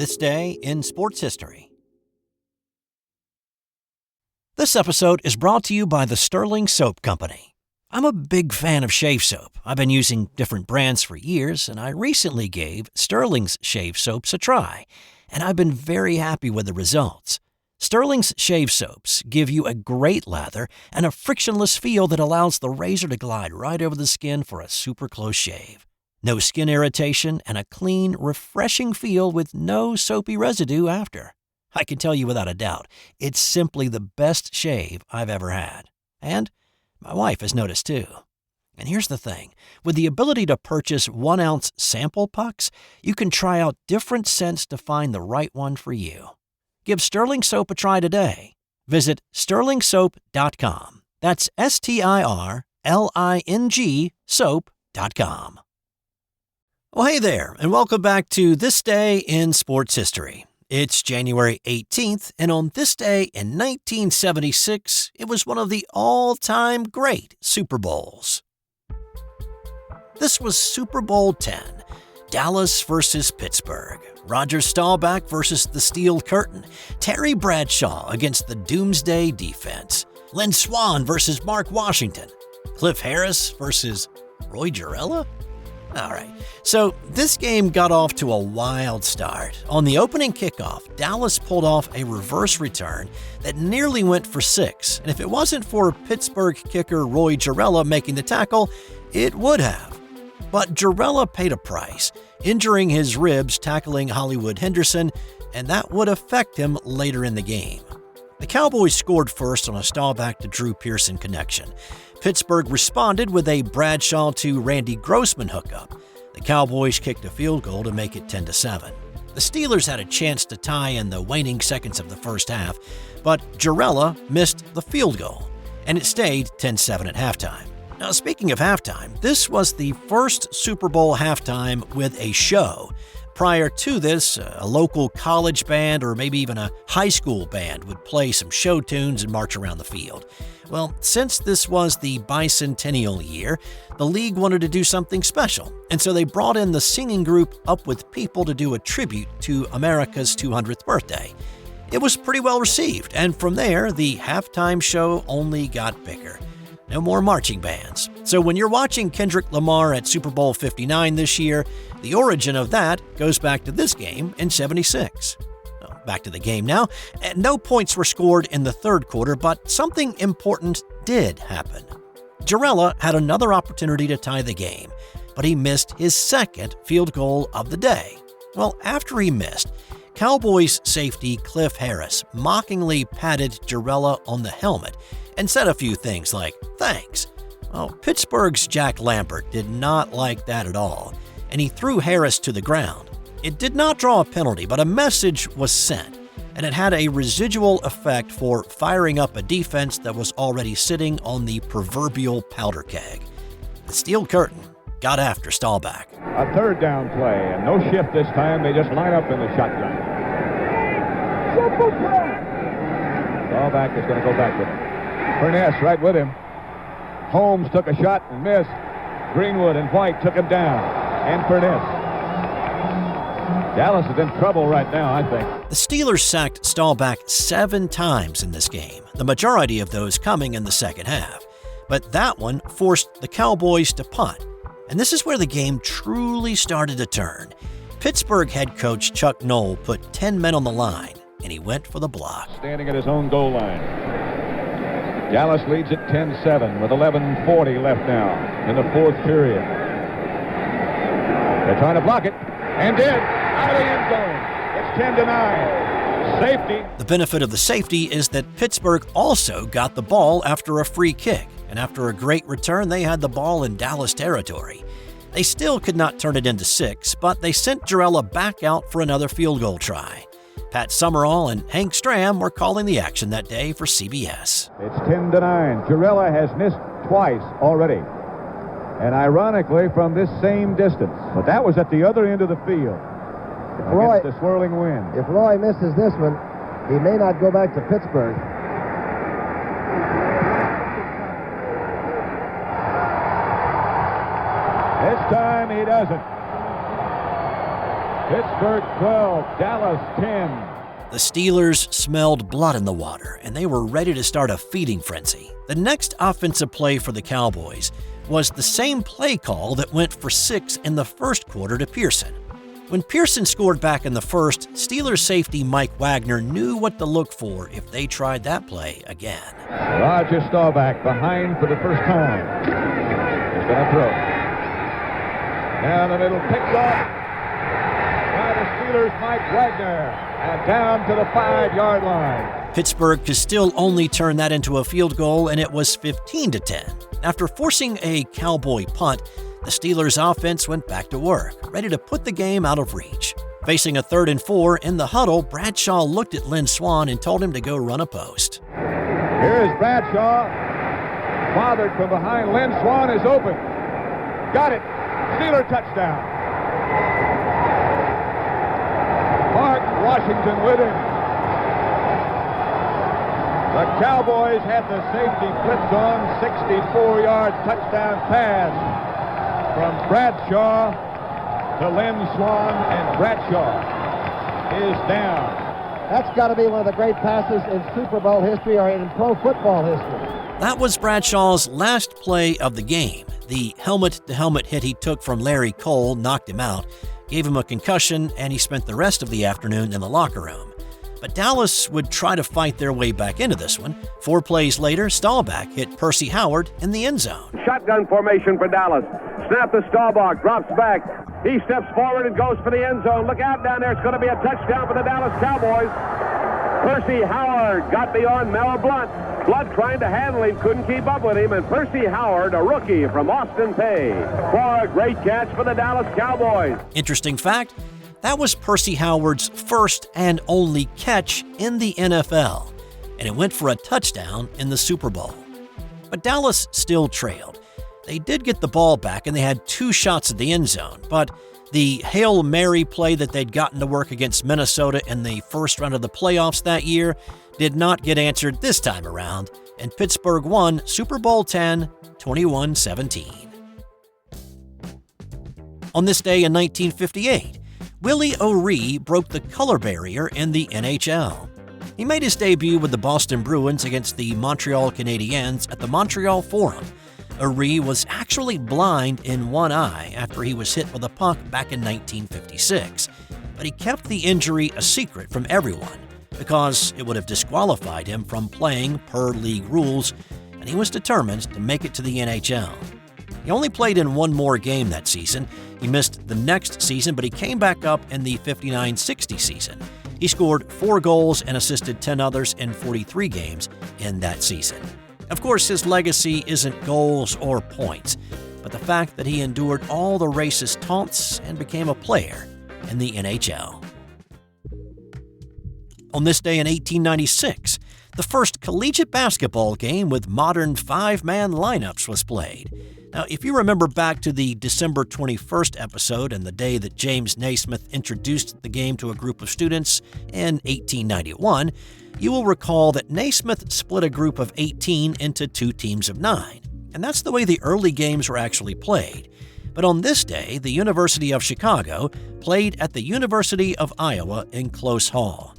This day in sports history. This episode is brought to you by the Sterling Soap Company. I'm a big fan of shave soap. I've been using different brands for years, and I recently gave Sterling's shave soaps a try, and I've been very happy with the results. Sterling's shave soaps give you a great lather and a frictionless feel that allows the razor to glide right over the skin for a super close shave. No skin irritation and a clean, refreshing feel with no soapy residue after. I can tell you without a doubt, it's simply the best shave I've ever had. And my wife has noticed too. And here's the thing. With the ability to purchase 1-ounce sample pucks, you can try out different scents to find the right one for you. Give Sterling Soap a try today. Visit sterlingsoap.com. That's STIRLING soap.com. Well, hey there, and welcome back to This Day in Sports History. It's January 18th, and on this day in 1976, it was one of the all-time great Super Bowls. This was Super Bowl X, Dallas versus Pittsburgh, Roger Staubach versus the Steel Curtain, Terry Bradshaw against the Doomsday Defense, Lynn Swann versus Mark Washington, Cliff Harris versus Roy Gerela? All right, so this game got off to a wild start. On the opening kickoff, Dallas pulled off a reverse return that nearly went for 6, and if it wasn't for Pittsburgh kicker Roy Gerela making the tackle, it would have. But Gerela paid a price, injuring his ribs tackling Hollywood Henderson, and that would affect him later in the game. The Cowboys scored first on a Staubach to Drew Pearson connection. Pittsburgh responded with a Bradshaw to Randy Grossman hookup. The Cowboys kicked a field goal to make it 10-7. The Steelers had a chance to tie in the waning seconds of the first half, but Gerela missed the field goal, and it stayed 10-7 at halftime. Now, speaking of halftime, this was the first Super Bowl halftime with a show. Prior to this, a local college band or maybe even a high school band would play some show tunes and march around the field. Well, since this was the bicentennial year, the league wanted to do something special, and so they brought in the singing group Up With People to do a tribute to America's 200th birthday. It was pretty well received, and from there, the halftime show only got bigger. No more marching bands. So when you're watching Kendrick Lamar at Super Bowl 59 this year, the origin of that goes back to this game in '76. Back to the game now. No points were scored in the third quarter, but something important did happen. Gerela had another opportunity to tie the game, but he missed his second field goal of the day. Well, after he missed, Cowboys safety Cliff Harris mockingly patted Gerela on the helmet and said a few things like, "Thanks." Well, Pittsburgh's Jack Lambert did not like that at all, and he threw Harris to the ground. It did not draw a penalty, but a message was sent, and it had a residual effect for firing up a defense that was already sitting on the proverbial powder keg. The Steel Curtain got after Staubach. A third down play, and no shift this time. They just line up in the shotgun. Staubach is going to go back with him. Furness right with him. Holmes took a shot and missed. Greenwood and White took him down. And Furness. Dallas is in trouble right now, I think. The Steelers sacked Staubach 7 times in this game, the majority of those coming in the second half. But that one forced the Cowboys to punt. And this is where the game truly started to turn. Pittsburgh head coach Chuck Noll put 10 men on the line, and he went for the block. Standing at his own goal line. Dallas leads at 10-7 with 11:40 left now in the fourth period. They're trying to block it, and did. Out of the end zone. It's 10-9. Safety. The benefit of the safety is that Pittsburgh also got the ball after a free kick, and after a great return, they had the ball in Dallas territory. They still could not turn it into 6, but they sent Gerela back out for another field goal try. Pat Summerall and Hank Stram were calling the action that day for CBS. It's 10-9. Gerela has missed twice already, and ironically from this same distance. But that was at the other end of the field. Against the swirling wind. If Roy misses this one, he may not go back to Pittsburgh. This time he doesn't. Pittsburgh 12, Dallas 10. The Steelers smelled blood in the water, and they were ready to start a feeding frenzy. The next offensive play for the Cowboys was the same play call that went for 6 in the first quarter to Pearson. When Pearson scored back in the first, Steelers safety Mike Wagner knew what to look for if they tried that play again. Roger Staubach behind for the first time. He's going to throw. Down the middle, picked off by the Steelers, Mike Wagner. And down to the 5-yard line. Pittsburgh could still only turn that into a field goal, and it was 15-10. After forcing a Cowboy punt, the Steelers' offense went back to work, ready to put the game out of reach. Facing a 3rd and 4 in the huddle, Bradshaw looked at Lynn Swann and told him to go run a post. Here is Bradshaw, bothered from behind. Lynn Swann is open. Got it. Steeler touchdown. Mark Washington with him. The Cowboys had the safety blitz on. 64-yard touchdown pass from Bradshaw to Lynn Swann, and Bradshaw is down. That's got to be one of the great passes in Super Bowl history or in pro football history. That was Bradshaw's last play of the game. The helmet-to-helmet hit he took from Larry Cole knocked him out, gave him a concussion, and he spent the rest of the afternoon in the locker room. But Dallas would try to fight their way back into this one. 4 plays later, Staubach hit Percy Howard in the end zone. Shotgun formation for Dallas. Snap to Staubach, drops back. He steps forward and goes for the end zone. Look out down there. It's going to be a touchdown for the Dallas Cowboys. Percy Howard got beyond Mel Blunt. Blunt trying to handle him, couldn't keep up with him, and Percy Howard, a rookie from Austin Peay, for a great catch for the Dallas Cowboys. Interesting fact, that was Percy Howard's first and only catch in the NFL, and it went for a touchdown in the Super Bowl. But Dallas still trailed. They did get the ball back, and they had 2 shots at the end zone, but the Hail Mary play that they'd gotten to work against Minnesota in the first round of the playoffs that year did not get answered this time around, and Pittsburgh won Super Bowl X, 21-17. On this day in 1958, Willie O'Ree broke the color barrier in the NHL. He made his debut with the Boston Bruins against the Montreal Canadiens at the Montreal Forum. O'Ree was actually blind in one eye after he was hit with a puck back in 1956, but he kept the injury a secret from everyone because it would have disqualified him from playing per league rules, and he was determined to make it to the NHL. He only played in 1 more game that season. He missed the next season, but he came back up in the 59-60 season. He scored 4 goals and assisted 10 others in 43 games in that season. Of course, his legacy isn't goals or points, but the fact that he endured all the racist taunts and became a player in the NHL. On this day in 1896, the first collegiate basketball game with modern 5-man lineups was played. Now, if you remember back to the December 21st episode and the day that James Naismith introduced the game to a group of students in 1891, you will recall that Naismith split a group of 18 into 2 teams of 9. And that's the way the early games were actually played. But on this day, the University of Chicago played at the University of Iowa in Close Hall.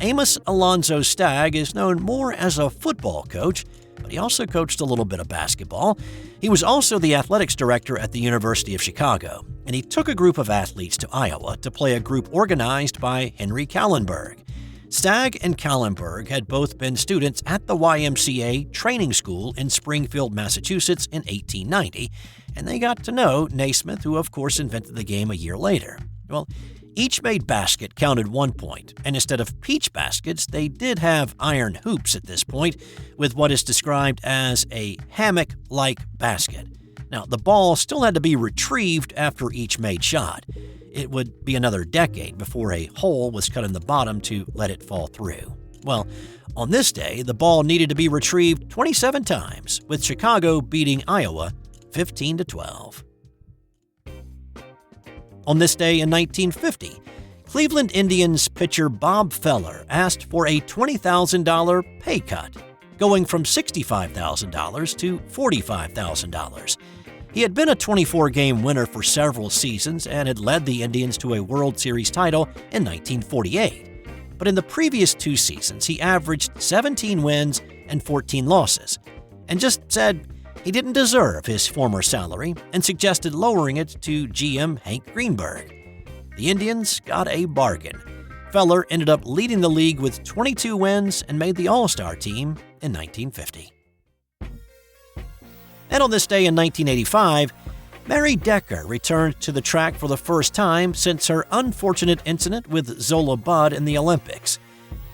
Amos Alonzo Stagg is known more as a football coach, but he also coached a little bit of basketball. He was also the athletics director at the University of Chicago, and he took a group of athletes to Iowa to play a group organized by Henry Kallenberg. Stagg and Kallenberg had both been students at the YMCA training school in Springfield, Massachusetts in 1890, and they got to know Naismith, who of course invented the game a year later. Well, each made basket counted 1 point, and instead of peach baskets, they did have iron hoops at this point, with what is described as a hammock-like basket. Now, the ball still had to be retrieved after each made shot. It would be another decade before a hole was cut in the bottom to let it fall through. Well, on this day, the ball needed to be retrieved 27 times, with Chicago beating Iowa 15-12. On this day in 1950, Cleveland Indians pitcher Bob Feller asked for a $20,000 pay cut, going from $65,000 to $45,000. He had been a 24-game winner for several seasons and had led the Indians to a World Series title in 1948. But in the previous 2 seasons, he averaged 17 wins and 14 losses, and just said he didn't deserve his former salary and suggested lowering it to GM Hank Greenberg. The Indians got a bargain. Feller ended up leading the league with 22 wins and made the All-Star team in 1950. And on this day in 1985, Mary Decker returned to the track for the first time since her unfortunate incident with Zola Budd in the Olympics.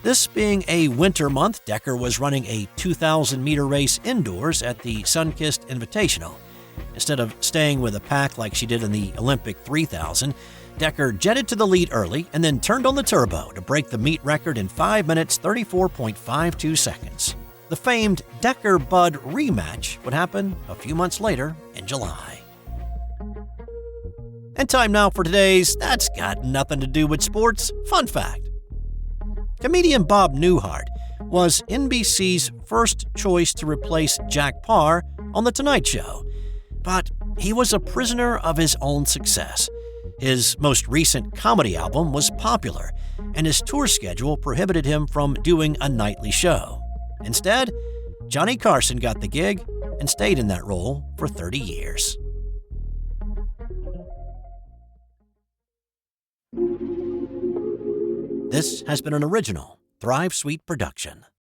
This being a winter month, Decker was running a 2,000-meter race indoors at the Sunkist Invitational. Instead of staying with the pack like she did in the Olympic 3,000, Decker jetted to the lead early and then turned on the turbo to break the meet record in 5 minutes 34.52 seconds. The famed Decker-Budd rematch would happen a few months later in July. And time now for today's That's Got Nothing to Do with Sports fun fact. Comedian Bob Newhart was NBC's first choice to replace Jack Parr on The Tonight Show, but he was a prisoner of his own success. His most recent comedy album was popular, and his tour schedule prohibited him from doing a nightly show. Instead, Johnny Carson got the gig and stayed in that role for 30 years. This has been an original Thrive Suite production.